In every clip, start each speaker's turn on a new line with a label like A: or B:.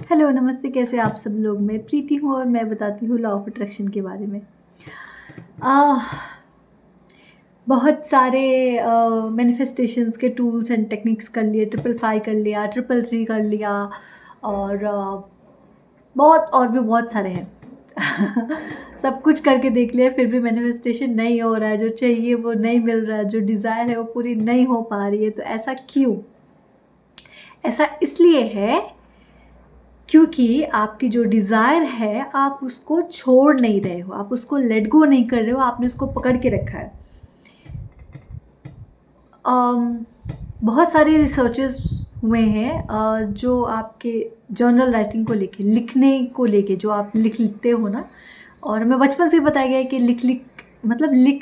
A: Hello, नमस्ते, कैसे आप सब लोग? मैं प्रीति हूँ और मैं बताती हूँ लॉ ऑफ अट्रैक्शन के बारे में। आह, बहुत सारे मैनिफेस्टेशंस के टूल्स एंड टेक्निक्स कर लिए, ट्रिपल फाइव कर लिया, ट्रिपल थ्री कर लिया और बहुत और भी बहुत सारे हैं। सब कुछ करके देख लिया, फिर भी मैनिफेस्टेशन नहीं हो रहा है, जो चाहिए वो नहीं मिल रहा है, जो डिज़ायर है वो पूरी नहीं हो पा रही है। तो ऐसा क्यों? ऐसा इसलिए है क्योंकि आपकी जो डिज़ायर है, आप उसको छोड़ नहीं रहे हो, आप उसको लेट गो नहीं कर रहे हो, आपने उसको पकड़ के रखा है। अम, बहुत सारे रिसर्चेस हुए हैं जो आपके जर्नल राइटिंग को लेके, लिखने को लेके, जो आप लिखते हो ना। और हमें बचपन से बताया गया है कि लिख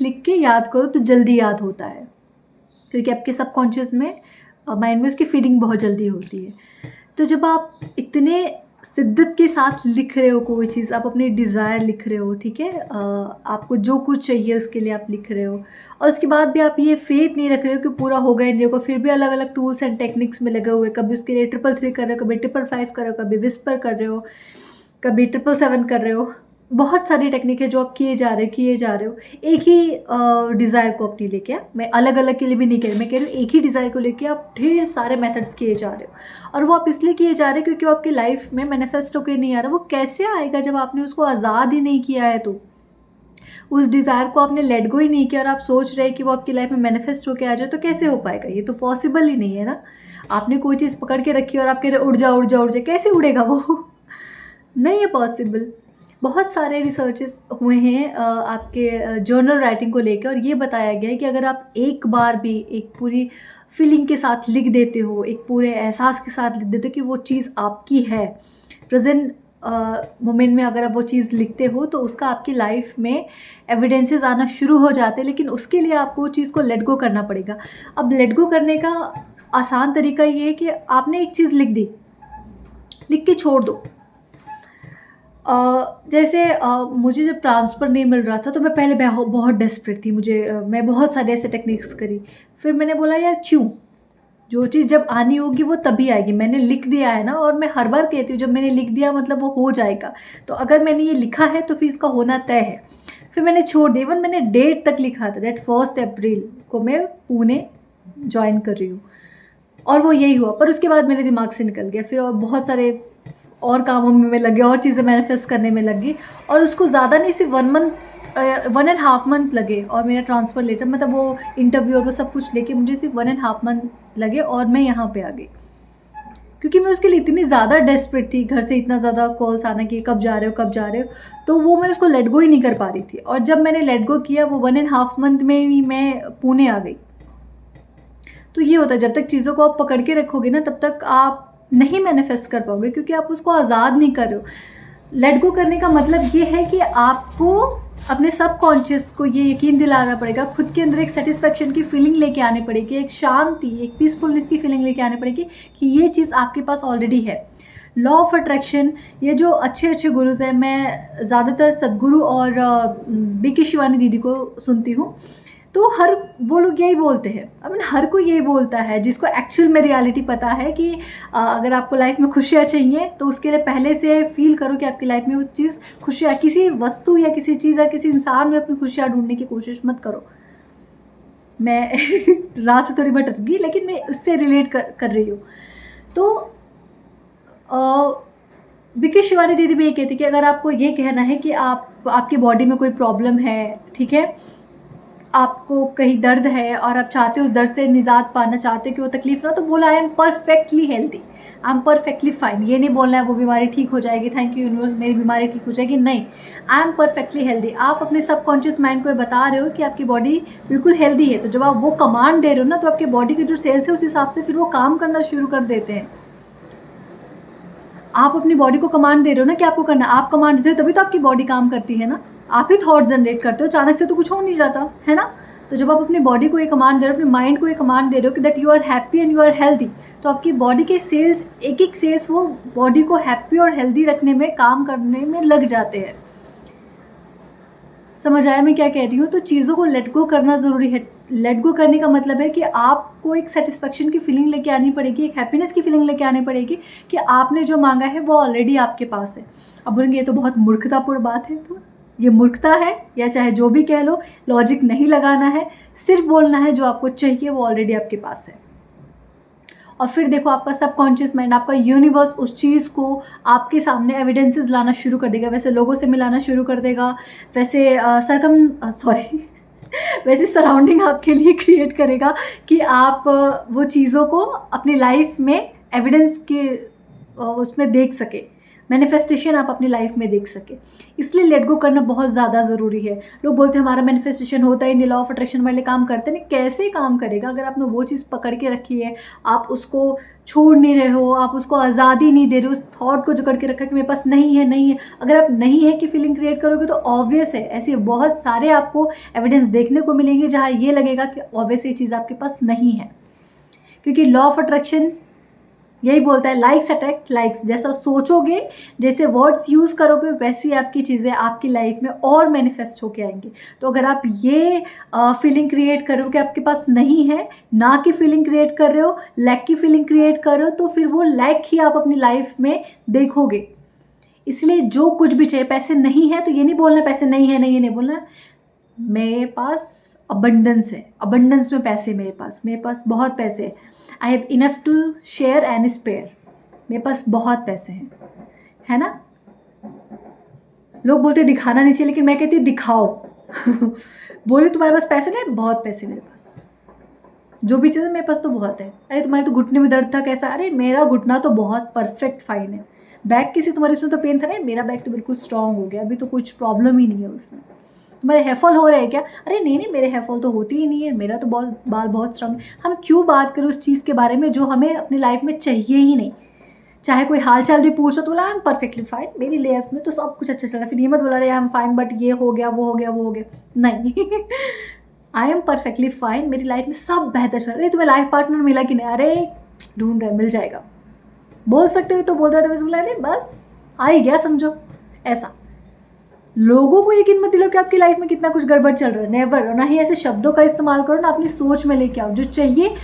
A: लिख के याद करो तो जल्दी याद होता है, क्योंकि आपके सबकॉन्शियस में, माइंड में उसकी फीडिंग बहुत जल्दी होती है। तो जब आप इतने शिद्दत के साथ लिख रहे हो कोई चीज़, आप अपनी डिज़ायर लिख रहे हो, ठीक है? आपको जो कुछ चाहिए उसके लिए आप लिख रहे हो, और उसके बाद भी आप ये फ़ेथ नहीं रख रहे हो कि पूरा होगा ही नहीं होगा, फिर भी अलग-अलग टूल्स एंड टेक्निक्स में लगे हुए, कभी उसके लिए ट्रिपल थ्री कर रहे हो, कभी ट्रिपल फाइव कर रहे हो, कभी विस्पर कर रहे हो, कभी ट्रिपल सेवन कर रहे हो। बहुत सारी टेक्निक है जो आप किए जा रहे हो। एक ही डिज़ायर को अपनी लेके, मैं अलग-अलग के लिए भी नहीं कह रही, मैं कह रही हूँ एक ही डिज़ायर को लेके आप ढेर सारे मेथड्स किए जा रहे हो, और वो आप इसलिए किए जा रहे हो क्योंकि वो आपकी लाइफ में मैनिफेस्ट होके नहीं आ रहा। वो कैसे आएगा जब आपने उसको आज़ाद ही नहीं किया है? तो उस डिज़ायर को आपने लेट गो ही नहीं किया और आप सोच रहे हैं कि वो आपकी लाइफ में मैनिफेस्ट होके आ जाए, तो कैसे हो पाएगा? ये तो पॉसिबल ही नहीं है ना। आपने कोई चीज़ पकड़ के रखी है और आप कह रहे उड़ जा, उड़ जा, उड़ जा, कैसे उड़ेगा वो? नहीं है पॉसिबल। बहुत सारे रिसर्चेस हुए हैं आपके जर्नल राइटिंग को लेकर, और ये बताया गया है कि अगर आप एक बार भी एक पूरी फीलिंग के साथ लिख देते हो, एक पूरे एहसास के साथ लिख देते हो कि वो चीज़ आपकी है, प्रेजेंट मोमेंट में अगर आप वो चीज़ लिखते हो, तो उसका आपकी लाइफ में एविडेंसेस आना शुरू हो जाते हैं। लेकिन उसके लिए आपको वो चीज़ को लेट गो करना पड़ेगा। अब लेट गो करने का आसान तरीका ये है कि आपने एक चीज़ लिख दी, लिख के छोड़ दो। जैसे मुझे जब ट्रांसफ़र नहीं मिल रहा था, तो मैं पहले बहुत डेस्परेट थी। मैं बहुत सारे ऐसे टेक्निक्स करी। फिर मैंने बोला यार क्यों? जो चीज़ जब आनी होगी वो तभी आएगी। मैंने लिख दिया है ना, और मैं हर बार कहती हूँ जब मैंने लिख दिया मतलब वो हो जाएगा। तो अगर मैंने ये लिखा है तो फिर इसका होना तय है। फिर मैंने छोड़ दिया। इवन मैंने डेट तक लिखा था, दैट 1 अप्रैल को मैं पुणे जॉइन कर रही हूँ। और वो यही हुआ, पर उसके बाद मेरे दिमाग से निकल गया। फिर और बहुत सारे और कामों में मैं लगी, और चीज़ें मैनिफेस्ट करने में लगी, और उसको ज़्यादा नहीं, सिर्फ 1 मंथ 1 एंड हाफ मंथ लगे, और मेरा ट्रांसफ़र लेटर, मतलब वो इंटरव्यू और वो सब कुछ लेके मुझे सिर्फ 1 एंड हाफ मंथ लगे, और मैं यहाँ पे आ गई। क्योंकि मैं उसके लिए इतनी ज़्यादा डेस्परेट थी, घर से इतना ज़्यादा कॉल्स आना कि कब जा रहे हो, कब जा रहे हो, तो वो मैं उसको लेट गो ही नहीं कर पा रही थी। और जब मैंने लेट गो किया, वो 1 एंड हाफ मंथ में ही मैं पुणे आ गई। तो ये होता है, जब तक चीज़ों को आप पकड़ के रखोगे ना, तब तक आप नहीं मैनिफेस्ट कर पाओगे, क्योंकि आप उसको आज़ाद नहीं कर रहे हो। लेट गो करने का मतलब ये है कि आपको अपने सबकॉन्शियस को ये यकीन दिलाना पड़ेगा, खुद के अंदर एक सेटिस्फेक्शन की फीलिंग लेके आनी पड़ेगी, एक शांति, एक पीसफुलनेस की फीलिंग लेके आनी पड़ेगी कि ये चीज़ आपके पास ऑलरेडी है। लॉ ऑफ अट्रैक्शन, ये जो अच्छे अच्छे गुरुज हैं, मैं ज़्यादातर सदगुरु और बी.के. शिवानी दीदी को सुनती हूँ। तो वो लोग यही बोलते हैं, आई मीन हर कोई यही बोलता है जिसको एक्चुअल में रियलिटी पता है कि अगर आपको लाइफ में खुशियाँ चाहिए, तो उसके लिए पहले से फील करो कि आपकी लाइफ में वो चीज़, खुशियाँ, किसी वस्तु या किसी चीज़ या किसी इंसान में अपनी खुशियाँ ढूंढने की कोशिश मत करो। मैं राह से थोड़ी भटक गई, लेकिन मैं उससे रिलेट कर रही हूँ। तो बी.के. शिवानी दीदी भी ये कहती कि अगर आपको ये कहना है कि आपकी बॉडी में कोई प्रॉब्लम है, ठीक है, आपको कहीं दर्द है और आप चाहते हो उस दर्द से निजात पाना चाहते हो कि वो तकलीफ ना हो, तो बोला I am perfectly healthy, I am perfectly fine. ये नहीं बोलना है वो बीमारी ठीक हो जाएगी, थैंक यू यूनिवर्स मेरी बीमारी ठीक हो जाएगी, नहीं, आई एम परफेक्टली हेल्दी। आप अपने सबकॉन्शियस माइंड को ये बता रहे हो कि आपकी बॉडी बिल्कुल हेल्दी है। तो जब आप वो कमांड दे रहे हो ना, तो आपके बॉडी के जो सेल्स है उस हिसाब से फिर वो काम करना शुरू कर देते हैं। आप अपनी बॉडी को कमांड दे रहे हो ना कि आपको करना, आप कमांड देते हो तभी तो आपकी बॉडी काम करती है ना। आप ही थॉट जनरेट करते हो, अचानक से तो कुछ हो नहीं जाता है ना। तो जब आप अपनी बॉडी को ये कमांड दे रहे हो, अपने माइंड को ये कमांड दे रहे हो कि that you are happy and you are healthy, तो आपकी बॉडी के सेल्स, एक एक सेल्स, वो बॉडी को हैप्पी और हेल्दी रखने में, काम करने में लग जाते हैं। समझ आया मैं क्या कह रही हूँ? तो चीज़ों को लेट गो करना ज़रूरी है। लेट गो करने का मतलब है कि आपको एक सैटिस्फैक्शन की फीलिंग लेके आनी पड़ेगी, एक हैप्पीनेस की फीलिंग लेके आनी पड़ेगी कि आपने जो माँगा है वो ऑलरेडी आपके पास है। अब बोलेंगे ये तो बहुत मूर्खतापूर्ण बात है, तो ये मूर्खता है या चाहे जो भी कह लो, लॉजिक नहीं लगाना है, सिर्फ बोलना है जो आपको चाहिए वो ऑलरेडी आपके पास है। और फिर देखो आपका सबकॉन्शियस माइंड, आपका यूनिवर्स उस चीज़ को आपके सामने एविडेंसेस लाना शुरू कर देगा, वैसे लोगों से मिलाना शुरू कर देगा, वैसे सॉरी वैसे सराउंडिंग आपके लिए क्रिएट करेगा कि आप वो चीज़ों को अपनी लाइफ में एविडेंस के उसमें देख सके, मैनिफेस्टेशन आप अपनी लाइफ में देख सके। इसलिए लेट गो करना बहुत ज़्यादा ज़रूरी है। लोग बोलते हैं हमारा मैनिफेस्टेशन होता ही नहीं, लॉ ऑफ अट्रैक्शन वाले काम करते नहीं। कैसे काम करेगा अगर आपने वो चीज़ पकड़ के रखी है, आप उसको छोड़ नहीं रहे हो, आप उसको आज़ादी नहीं दे रहे हो, उस थॉट को जकड़ के रखा कि मेरे पास नहीं है, नहीं है। अगर आप नहीं है की फीलिंग क्रिएट करोगे तो ऑब्वियस है, ऐसे बहुत सारे आपको एविडेंस देखने को मिलेंगे जहाँ ये लगेगा कि ऑब्वियस ये चीज़ आपके पास नहीं है। क्योंकि लॉ ऑफ अट्रैक्शन यही बोलता है लाइक्स अट्रैक्ट लाइक्स। जैसा सोचोगे, जैसे वर्ड्स यूज़ करोगे, वैसी आपकी चीज़ें आपकी लाइफ में और मैनिफेस्ट होके आएंगी। तो अगर आप ये फीलिंग क्रिएट करो कि आपके पास नहीं है, ना की फीलिंग क्रिएट कर रहे हो, लैक की फीलिंग क्रिएट कर रहे हो, तो फिर वो लैक ही आप अपनी लाइफ में देखोगे। इसलिए जो कुछ भी चाहिए, पैसे नहीं है तो ये नहीं बोलना पैसे नहीं है, नहीं है नहीं बोलना, मेरे पास अबंडेंस है, अबंडेंस में पैसे, मेरे पास बहुत पैसे है, I have enough to share and spare, मेरे पास बहुत पैसे हैं, है ना। लोग बोलते हैं दिखाना नहीं चाहिए, लेकिन मैं कहती हूँ दिखाओ बोले तुम्हारे पास पैसे नहीं, बहुत पैसे मेरे पास, जो भी चीज़ है मेरे पास तो बहुत है। अरे तुम्हारे तो घुटने में दर्द था, कैसा? अरे मेरा घुटना तो बहुत परफेक्ट फाइन है। बैक किसी तुम्हारे उसमें तो पेन था नहीं, मेरा बैक तो बिल्कुल स्ट्रांग हो गया, अभी तो कुछ प्रॉब्लम ही नहीं है उसमें। तुम्हारे हेयर फॉल हो रहे हैं क्या? अरे नहीं नहीं, मेरे हेयर फॉल तो होती ही नहीं है, मेरा तो बाल बहुत स्ट्रांग है। हम क्यों बात करें उस चीज़ के बारे में जो हमें अपनी लाइफ में चाहिए ही नहीं। चाहे कोई हाल चाल भी पूछो तो बोला आई एम परफेक्टली फाइन, मेरी लाइफ में तो सब कुछ अच्छा चल रहा है। फिर ये मत बोला अरे आई एम फाइन बट ये हो गया वो हो गया वो हो गया, नहीं आई एम परफेक्टली फाइन, मेरी लाइफ में सब बेहतर चल रहा है। तुम्हें लाइफ पार्टनर मिला कि नहीं? अरे ढूंढ रहे, मिल जाएगा, बोल सकते हो तो बोल रहे थे, बस बोला अरे बस आ ही गया समझो। ऐसा लोगों को यकीन मत दिलाओ कि आपकी लाइफ में कितना कुछ गड़बड़ चल रहा है, नेवर। ना ही ऐसे शब्दों का इस्तेमाल करो, ना अपनी सोच में लेके आओ। जो चाहिए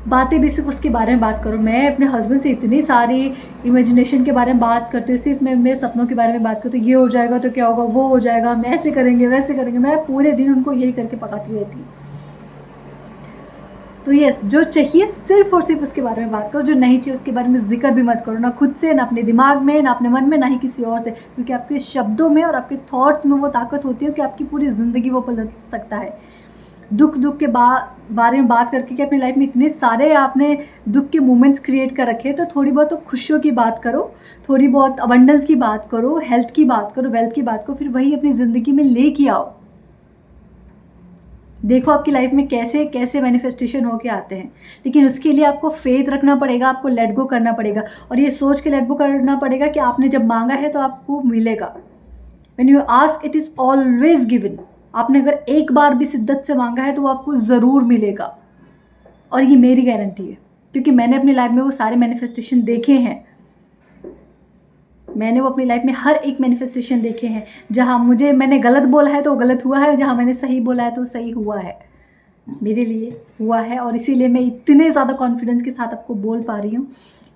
A: बातें भी सिर्फ उसके बारे में बात करो। मैं अपने हस्बैंड से इतनी सारी इमेजिनेशन के बारे में बात करती हूँ, सिर्फ मैं मेरे सपनों के बारे में बात करती हूँ। ये हो जाएगा तो क्या होगा, वो हो जाएगा, हम ऐसे करेंगे वैसे करेंगे, मैं पूरे दिन उनको यही करके पकाती रहती हूँ। तो यस, जो चाहिए सिर्फ और सिर्फ उसके बारे में बात करो, जो नहीं चाहिए उसके बारे में जिक्र भी मत करो, ना खुद से, ना अपने दिमाग में, ना अपने मन में, ना ही किसी और से। क्योंकि आपके शब्दों में और आपके थॉट्स में वो ताकत होती है कि आपकी पूरी ज़िंदगी वो बदल सकता है। दुख के बारे में बात करके कि अपनी लाइफ में इतने सारे आपने दुख के मोमेंट्स क्रिएट कर रखे हैं, तो थोड़ी बहुत तो खुशियों की बात करो, थोड़ी बहुत अबंडेंस की बात करो, हेल्थ की बात करो, वेल्थ की बात करो, फिर वही अपनी ज़िंदगी में लेके आओ। देखो आपकी लाइफ में कैसे कैसे मैनिफेस्टेशन होके आते हैं। लेकिन उसके लिए आपको फेथ रखना पड़ेगा, आपको लेट गो करना पड़ेगा, और ये सोच के लेट गो करना पड़ेगा कि आपने जब मांगा है तो आपको मिलेगा। When you ask it is always given. आपने अगर एक बार भी शिद्दत से मांगा है तो वो आपको ज़रूर मिलेगा, और ये मेरी गारंटी है, क्योंकि मैंने अपनी लाइफ में वो सारे मैनिफेस्टेशन देखे हैं। मैंने वो अपनी लाइफ में हर एक मैनिफेस्टेशन देखे हैं। जहाँ मैंने गलत बोला है तो गलत हुआ है, जहाँ मैंने सही बोला है तो सही हुआ है, मेरे लिए हुआ है। और इसीलिए मैं इतने ज़्यादा कॉन्फिडेंस के साथ आपको बोल पा रही हूँ।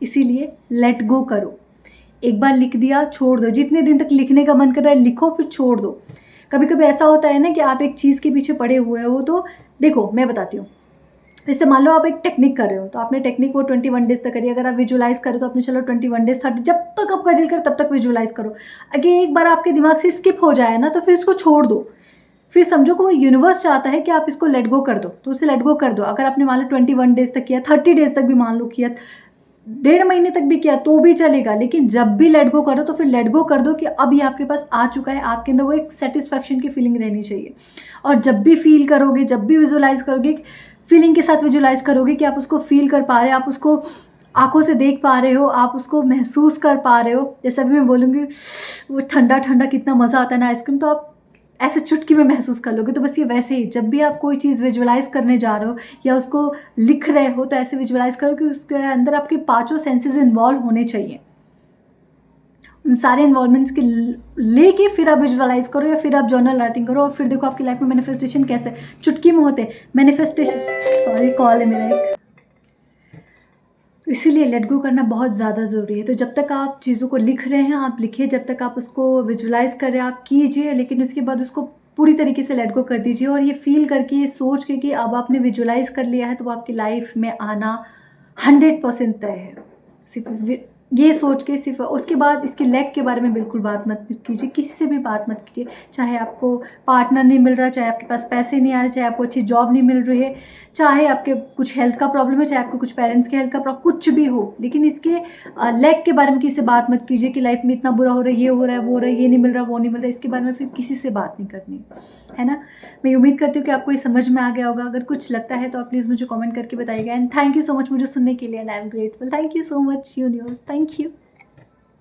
A: इसीलिए लेट गो करो। एक बार लिख दिया, छोड़ दो। जितने दिन तक लिखने का मन कर रहा है लिखो, फिर छोड़ दो। कभी कभी ऐसा होता है ना कि आप एक चीज़ के पीछे पड़े हुए हो, तो देखो मैं बताती हूँ। जैसे मान लो आप एक टेक्निक कर रहे हो, तो आपने टेक्निक वो 21 डेज तक करिए। अगर आप विजुलाइज करो तो आपने चलो 21 डेज 30, जब तक आपका दिल करे तब तक विजुलाइज करो। अगर एक बार आपके दिमाग से स्किप हो जाए ना, तो फिर इसको छोड़ दो। फिर समझो कि वो यूनिवर्स चाहता है कि आप इसको लेट गो कर दो, तो उसे लेट गो कर दो। अगर आपने मान लो 21 डेज तक किया, 30 डेज तक भी मान लो किया, 1.5 महीने तक भी किया तो भी चलेगा। लेकिन जब भी लेट गो करो तो फिर लेट गो कर दो कि अब ये आपके पास आ चुका है। आपके अंदर वो एक सेटिस्फैक्शन की फीलिंग रहनी चाहिए। और जब भी फील करोगे, जब भी विजुलाइज करोगे, फीलिंग के साथ विजुलाइज करोगे कि आप उसको फील कर पा रहे हो, आप उसको आंखों से देख पा रहे हो, आप उसको महसूस कर पा रहे हो। जैसे अभी मैं बोलूँगी वो ठंडा ठंडा कितना मज़ा आता है ना आइसक्रीम, तो आप ऐसे चुटकी में महसूस कर लोगे। तो बस ये वैसे ही जब भी आप कोई चीज़ विजुलाइज करने जा रहे हो या उसको लिख रहे हो, तो ऐसे विजुलाइज करो कि उसके अंदर आपके 5 सेंसेस इन्वॉल्व होने चाहिए। उन सारे इन्वॉल्वमेंट्स के लेके फिर आप विजुअलाइज करो या फिर आप जर्नल राइटिंग करो और फिर देखो आपकी लाइफ में मैनिफेस्टेशन कैसे चुटकी में होते मैनिफेस्टेशन। सॉरी, कॉल है मेरा एक। तो इसीलिए लेट गो करना बहुत ज़्यादा ज़रूरी है। तो जब तक आप चीज़ों को लिख रहे हैं आप लिखिए, जब तक आप उसको विजुअलाइज कर रहे हैं आप कीजिए, लेकिन उसके बाद उसको पूरी तरीके से लेट गो कर दीजिए और ये फील करके, ये सोच के कि अब आपने विजुअलाइज कर लिया है तो वो आपकी लाइफ में आना 100% तय है। सिर्फ ये सोच के, सिर्फ उसके बाद इसके लैक के बारे में बिल्कुल बात मत कीजिए, किसी से भी बात मत कीजिए। चाहे आपको पार्टनर नहीं मिल रहा, चाहे आपके पास पैसे नहीं आ रहे, चाहे आपको अच्छी जॉब नहीं मिल रही है, चाहे आपके कुछ हेल्थ का प्रॉब्लम है, चाहे आपको कुछ पेरेंट्स के हेल्थ का प्रॉब्लम, कुछ भी हो, लेकिन इसके लैक के बारे में किसी से बात मत कीजिए कि लाइफ में इतना बुरा हो रहा है, ये हो रहा है, वो हो रहा है, ये नहीं मिल रहा, वो नहीं मिल रहा। इसके बारे में फिर किसी से बात नहीं करनी, है ना। मैं उम्मीद करती हूँ कि आपको ये समझ में आ गया होगा। अगर कुछ लगता है तो आप प्लीज़ मुझे कमेंट करके बताइएगा। And thank you so much मुझे सुनने के लिए, and I am grateful. Thank you so much universe, thank you.